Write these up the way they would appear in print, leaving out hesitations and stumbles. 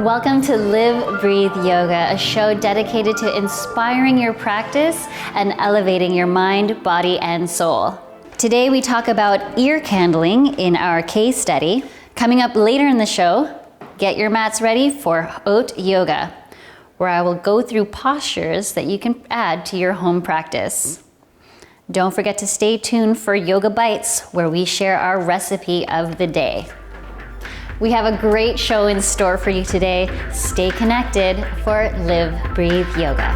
Welcome to Live, Breathe Yoga, a show dedicated to inspiring your practice and elevating your mind, body, and soul. Today we talk about ear candling in our case study. Coming up later in the show, get your mats ready for Oat Yoga, where I will go through postures that you can add to your home practice. Don't forget to stay tuned for Yoga Bites, where we share our recipe of the day. We have a great show in store for you today. Stay connected for Live, Breathe Yoga.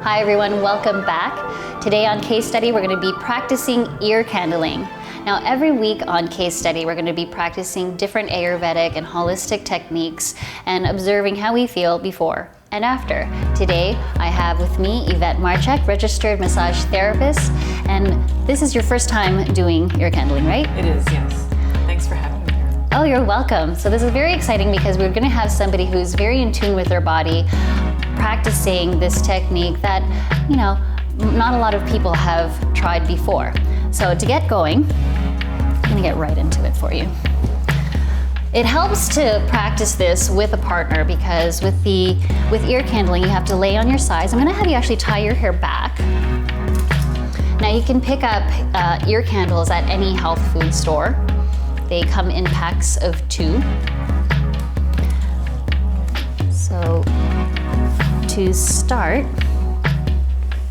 Hi everyone, welcome back. Today on Case Study, we're going to be practicing ear candling. Now every week on Case Study, we're going to be practicing different Ayurvedic and holistic techniques and observing how we feel before and after. Today, I have with me Yvette Marcek, registered massage therapist, and this is your first time doing ear candling, right? It is, yes. Thanks for having me here. Oh, you're welcome. So this is very exciting because we're going to have somebody who's very in tune with their body, practicing this technique that, not a lot of people have tried before. So to get going, I'm gonna get right into it for you. It helps to practice this with a partner because with ear candling, you have to lay on your sides. I'm gonna have you actually tie your hair back. Now you can pick up ear candles at any health food store. They come in packs of 2. So to start,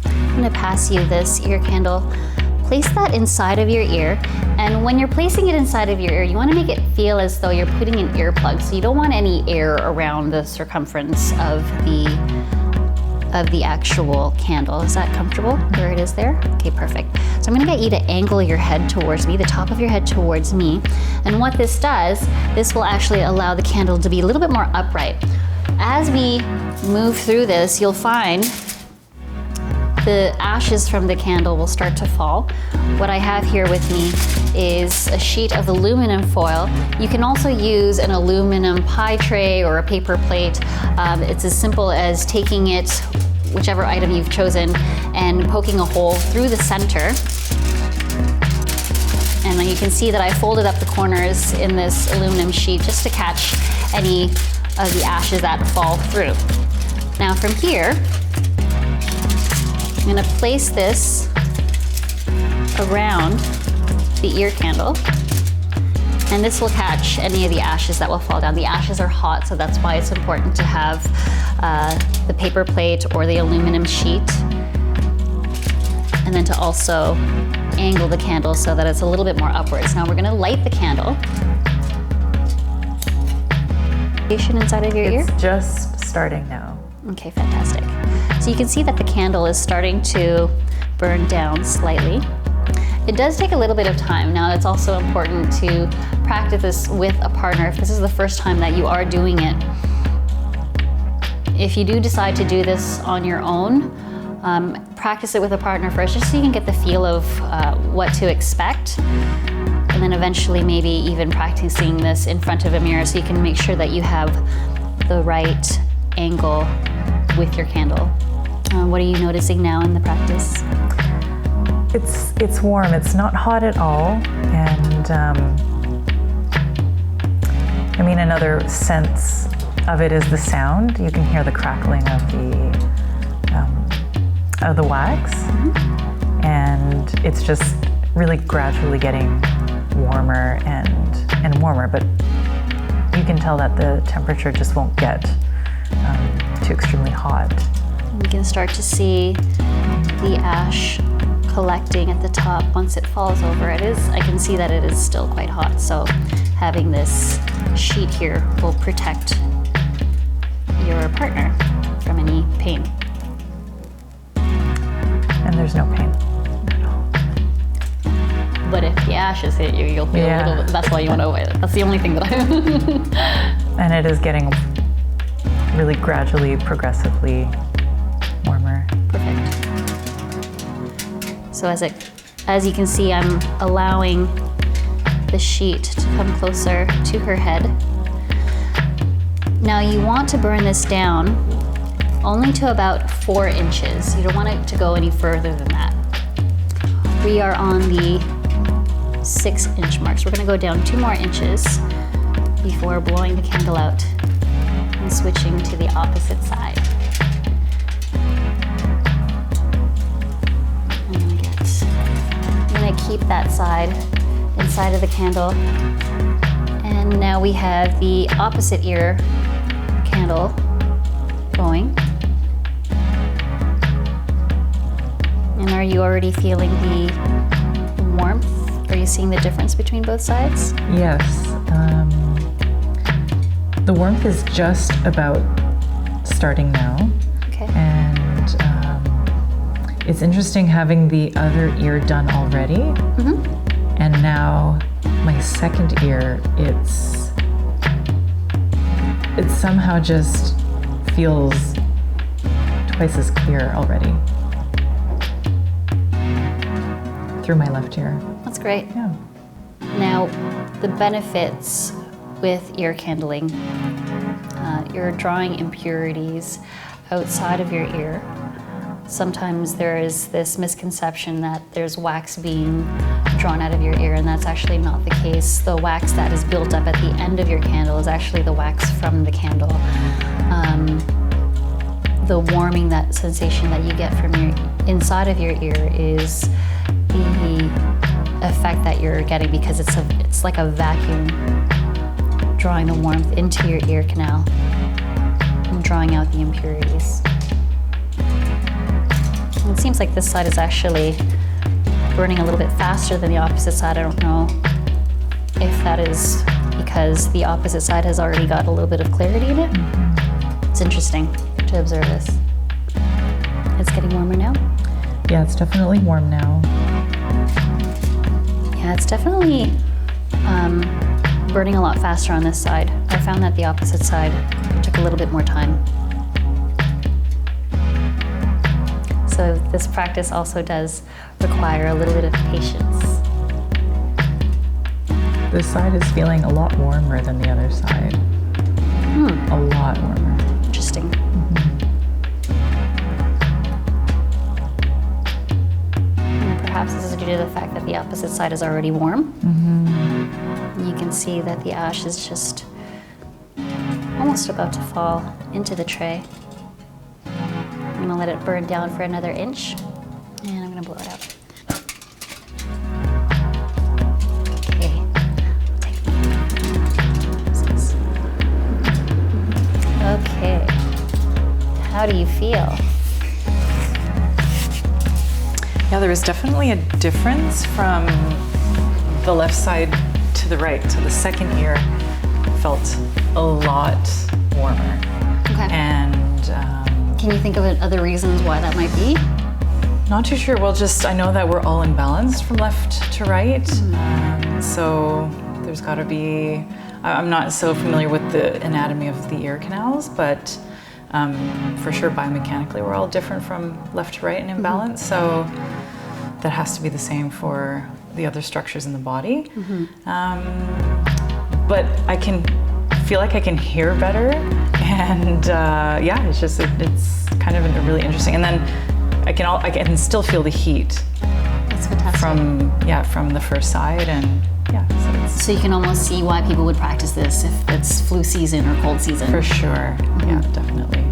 I'm going to pass you this ear candle. Place that inside of your ear, and when you're placing it inside of your ear, you want to make it feel as though you're putting an earplug, so you don't want any air around the circumference of the actual candle. Is that comfortable where it is there? Okay, perfect. So I'm going to get you to angle your head towards me, the top of your head towards me, and what this does, this will actually allow the candle to be a little bit more upright. As we move through this, you'll find the ashes from the candle will start to fall. What I have here with me is a sheet of aluminum foil. You can also use an aluminum pie tray or a paper plate. It's as simple as taking it, whichever item you've chosen, and poking a hole through the center. And then you can see that I folded up the corners in this aluminum sheet just to catch any of the ashes that fall through. Now from here, I'm going to place this around the ear candle, and this will catch any of the ashes that will fall down. The ashes are hot, so that's why it's important to have the paper plate or the aluminum sheet, and then to also angle the candle so that it's a little bit more upwards. Now we're going to light the candle. Inside of your ear? It's just starting now. Okay, fantastic. So you can see that the candle is starting to burn down slightly. It does take a little bit of time. Now it's also important to practice this with a partner if this is the first time that you are doing it. If you do decide to do this on your own, practice it with a partner first just so you can get the feel of what to expect. And then eventually maybe even practicing this in front of a mirror so you can make sure that you have the right angle with your candle. What are you noticing now in the practice? It's warm. It's not hot at all, and another sense of it is the sound. You can hear the crackling of the wax, and it's just really gradually getting warmer and warmer. But you can tell that the temperature just won't get too extremely hot. You can start to see the ash collecting at the top once it falls over. I can see that it is still quite hot, so having this sheet here will protect your partner from any pain. And there's no pain at all. But if the ashes hit you, you'll feel a little bit, that's why you want to avoid it. That's the only thing that And it is getting really gradually, progressively warmer. Perfect. So as you can see, I'm allowing the sheet to come closer to her head. Now you want to burn this down only to about 4 inches. You don't want it to go any further than that. We are on the 6-inch mark, so we're gonna go down 2 more inches before blowing the candle out and switching to the opposite side. I'm gonna keep that side inside of the candle. And now we have the opposite ear candle going. And are you already feeling the warmth? Are you seeing the difference between both sides? Yes. The warmth is just about starting now. Okay. And it's interesting having the other ear done already. Mm-hmm. And now my second ear, it somehow just feels twice as clear already. Through my left ear. That's great. Yeah. Now, the benefits with ear candling, you're drawing impurities outside of your ear. Sometimes there is this misconception that there's wax being drawn out of your ear, and that's actually not the case. The wax that is built up at the end of your candle is actually the wax from the candle. The warming, that sensation that you get from your inside of your ear is the effect that you're getting because it's like a vacuum drawing the warmth into your ear canal and drawing out the impurities. And it seems like this side is actually burning a little bit faster than the opposite side. I don't know if that is because the opposite side has already got a little bit of clarity in it. It's interesting to observe this. It's getting warmer now? Yeah, it's definitely warm now. Yeah, it's definitely burning a lot faster on this side. I found that the opposite side took a little bit more time. So this practice also does require a little bit of patience. This side is feeling a lot warmer than the other side. A lot warmer. Interesting. And perhaps this is due to the fact that the opposite side is already warm. You can see that the ash is just almost about to fall into the tray. I'm gonna let it burn down for another inch, and I'm gonna blow it out. Okay, okay. How do you feel? Yeah, there was definitely a difference from the left side to the right. So the second ear felt a lot warmer. Okay. And can you think of other reasons why that might be? not too sure. Well, just I know that we're all imbalanced from left to right. So there's got to be. I'm not so familiar with the anatomy of the ear canals, but for sure biomechanically we're all different from left to right in imbalance. So that has to be the same for the other structures in the body. But I can feel like I can hear better, and yeah, it's just it's kind of really interesting. And then I can still feel the heat. That's fantastic. From the first side, and yeah. So you can almost see why people would practice this if it's flu season or cold season. For sure, yeah, definitely.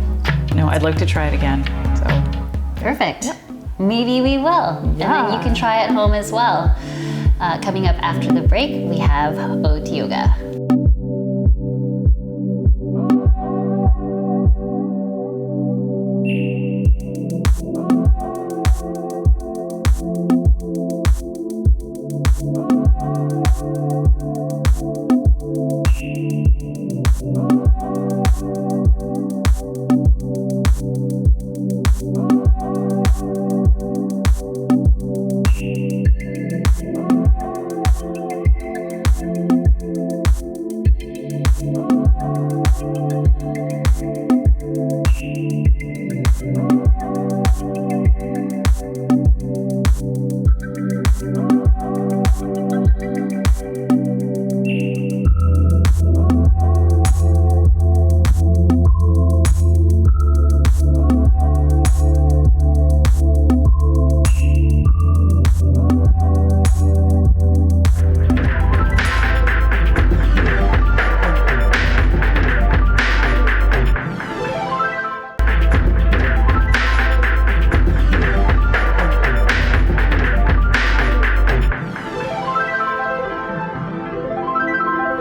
No, I'd like to try it again. So perfect. Yep. Maybe we will. And then you can try at home as well. Coming up after the break, we have Ode to Yoga.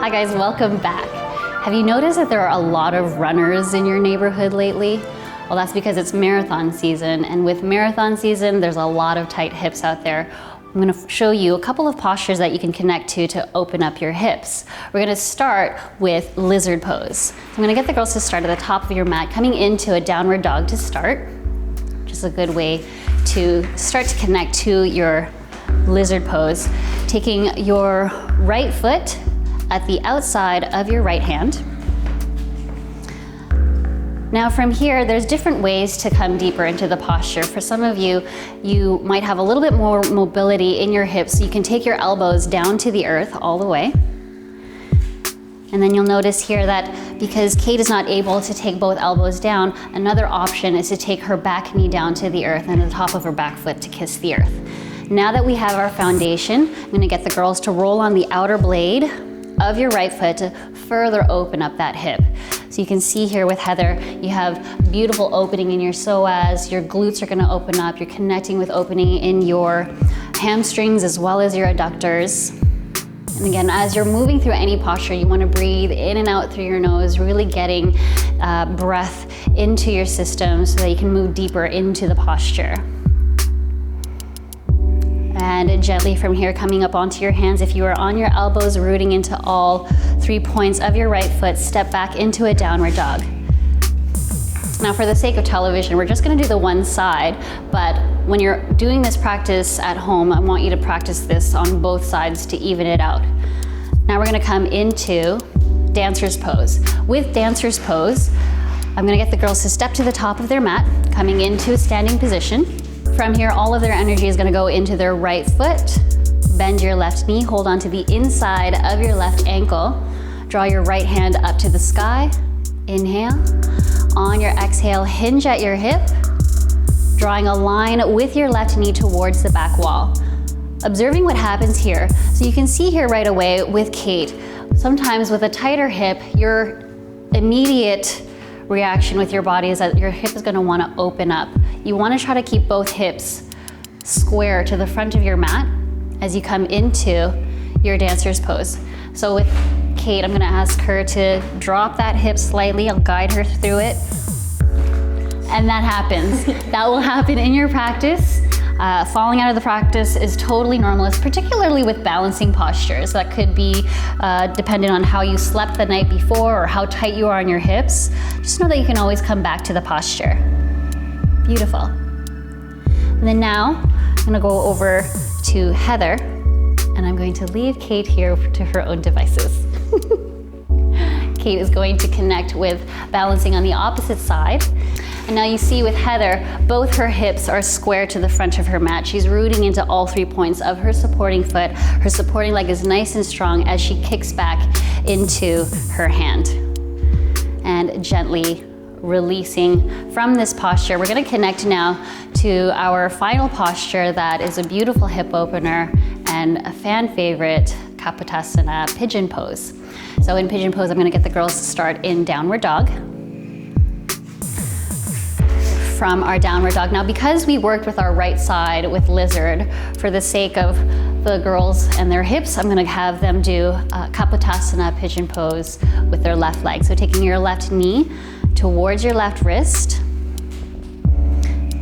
Hi guys, welcome back. Have you noticed that there are a lot of runners in your neighborhood lately? Well, that's because it's marathon season, and with marathon season, there's a lot of tight hips out there. I'm going to show you a couple of postures that you can connect to open up your hips. We're going to start with lizard pose. I'm going to get the girls to start at the top of your mat, coming into a downward dog to start, which is a good way to start to connect to your lizard pose. Taking your right foot at the outside of your right hand. Now from here, there's different ways to come deeper into the posture. For some of you, you might have a little bit more mobility in your hips, so you can take your elbows down to the earth all the way. And then you'll notice here that because Kate is not able to take both elbows down, another option is to take her back knee down to the earth and the top of her back foot to kiss the earth. Now that we have our foundation, I'm going to get the girls to roll on the outer blade of your right foot to further open up that hip. So you can see here with Heather, you have beautiful opening in your psoas, your glutes are going to open up, you're connecting with opening in your hamstrings as well as your adductors. And again, as you're moving through any posture, you want to breathe in and out through your nose, really getting breath into your system so that you can move deeper into the posture. And gently from here, coming up onto your hands. If you are on your elbows, rooting into all 3 points of your right foot, step back into a downward dog. Now for the sake of television, we're just gonna do the one side, but when you're doing this practice at home, I want you to practice this on both sides to even it out. Now we're gonna come into dancer's pose. With dancer's pose, I'm gonna get the girls to step to the top of their mat, coming into a standing position. From here, all of their energy is going to go into their right foot. Bend your left knee, hold on to the inside of your left ankle. Draw your right hand up to the sky. Inhale. On your exhale, hinge at your hip, drawing a line with your left knee towards the back wall. Observing what happens here. So you can see here right away with Kate, sometimes with a tighter hip, your immediate reaction with your body is that your hip is going to want to open up. You want to try to keep both hips square to the front of your mat as you come into your dancer's pose. So with Kate, I'm going to ask her to drop that hip slightly. I'll guide her through it. And that happens. That will happen in your practice. Falling out of the practice is totally normal, particularly with balancing postures. That could be dependent on how you slept the night before or how tight you are on your hips. Just know that you can always come back to the posture. Beautiful. And then now, I'm gonna go over to Heather, and I'm going to leave Kate here to her own devices. Kate is going to connect with balancing on the opposite side. And now you see with Heather, both her hips are square to the front of her mat. She's rooting into all 3 points of her supporting foot. Her supporting leg is nice and strong as she kicks back into her hand. And gently releasing from this posture, we're going to connect now to our final posture that is a beautiful hip opener and a fan favorite, Kapotasana pigeon pose. So in pigeon pose, I'm going to get the girls to start in downward dog. From our downward dog. Now because we worked with our right side with lizard, for the sake of the girls and their hips, I'm going to have them do Kapotasana pigeon pose with their left leg. So taking your left knee towards your left wrist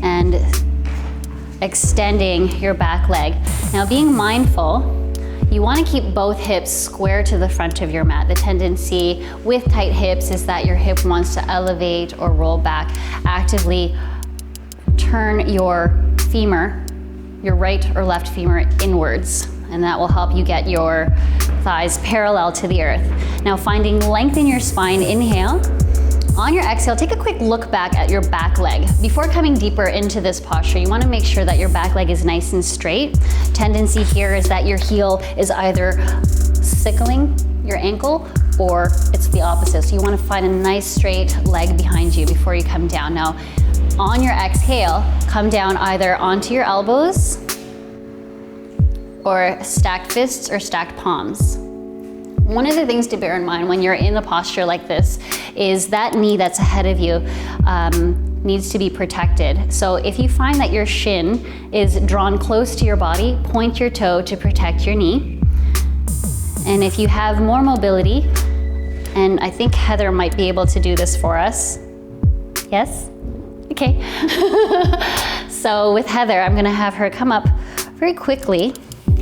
and extending your back leg. Now being mindful, you want to keep both hips square to the front of your mat. The tendency with tight hips is that your hip wants to elevate or roll back. Actively turn your femur, your right or left femur inwards, and that will help you get your thighs parallel to the earth. Now finding length in your spine, inhale. On your exhale, take a quick look back at your back leg. Before coming deeper into this posture, you want to make sure that your back leg is nice and straight. Tendency here is that your heel is either sickling your ankle or it's the opposite. So you want to find a nice straight leg behind you before you come down. Now, on your exhale, come down either onto your elbows or stacked fists or stacked palms. One of the things to bear in mind when you're in a posture like this is that knee that's ahead of you needs to be protected. So if you find that your shin is drawn close to your body, point your toe to protect your knee. And if you have more mobility, and I think Heather might be able to do this for us. Yes? Okay. So with Heather, I'm gonna have her come up very quickly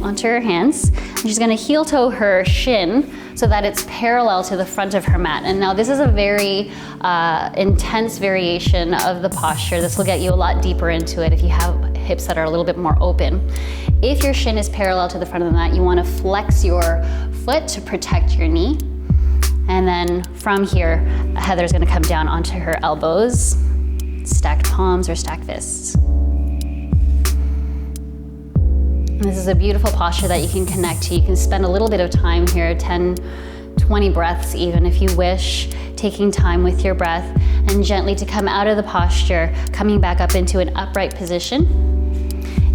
onto her hands. And she's gonna heel toe her shin so that it's parallel to the front of her mat. And now this is a very intense variation of the posture. This will get you a lot deeper into it if you have hips that are a little bit more open. If your shin is parallel to the front of the mat, you wanna flex your foot to protect your knee. And then from here, Heather's gonna come down onto her elbows, stacked palms or stacked fists. This is a beautiful posture that you can connect to. You can spend a little bit of time here, 10, 20 breaths even if you wish, taking time with your breath and gently to come out of the posture, coming back up into an upright position.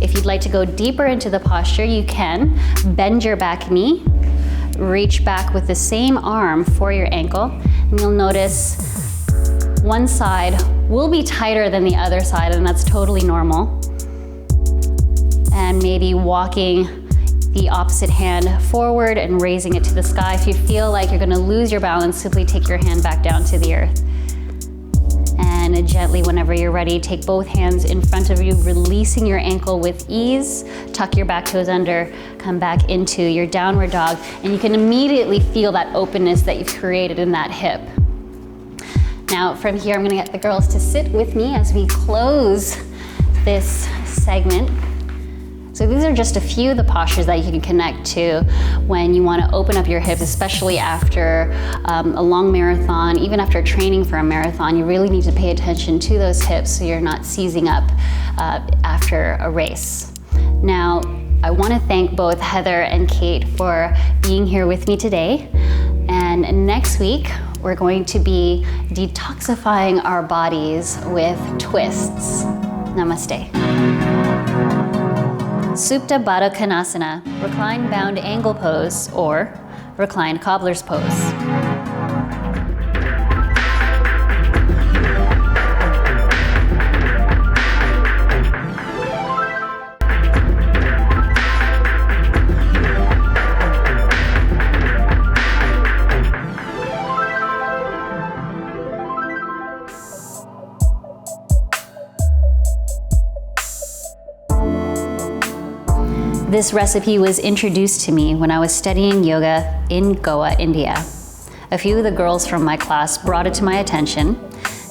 If you'd like to go deeper into the posture, you can bend your back knee, reach back with the same arm for your ankle, and you'll notice one side will be tighter than the other side, and that's totally normal. And maybe walking the opposite hand forward and raising it to the sky. If you feel like you're gonna lose your balance, simply take your hand back down to the earth. And gently, whenever you're ready, take both hands in front of you, releasing your ankle with ease. Tuck your back toes under, come back into your downward dog, and you can immediately feel that openness that you've created in that hip. Now, from here, I'm gonna get the girls to sit with me as we close this segment. So these are just a few of the postures that you can connect to when you want to open up your hips, especially after a long marathon, even after training for a marathon. You really need to pay attention to those hips so you're not seizing up after a race. Now, I want to thank both Heather and Kate for being here with me today. And next week, we're going to be detoxifying our bodies with twists. Namaste. Supta Baddha Konasana, reclined bound angle pose, or reclined cobbler's pose. This recipe was introduced to me when I was studying yoga in Goa, India. A few of the girls from my class brought it to my attention,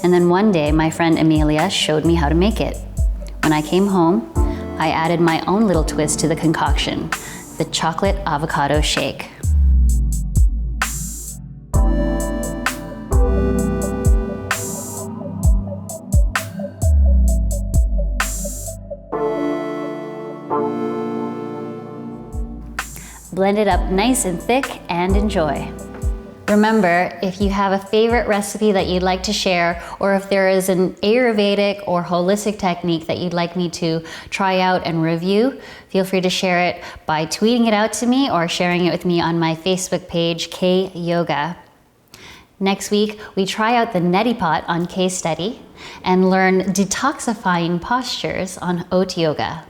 and then one day my friend Amelia showed me how to make it. When I came home, I added my own little twist to the concoction, the chocolate avocado shake. Blend it up nice and thick and enjoy. Remember, if you have a favorite recipe that you'd like to share, or if there is an Ayurvedic or holistic technique that you'd like me to try out and review, feel free to share it by tweeting it out to me or sharing it with me on my Facebook page, Kaye Yoga. Next week, we try out the neti pot on Case Study and learn detoxifying postures on Oat Yoga.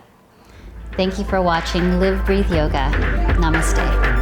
Thank you for watching Live Breathe Yoga. Namaste.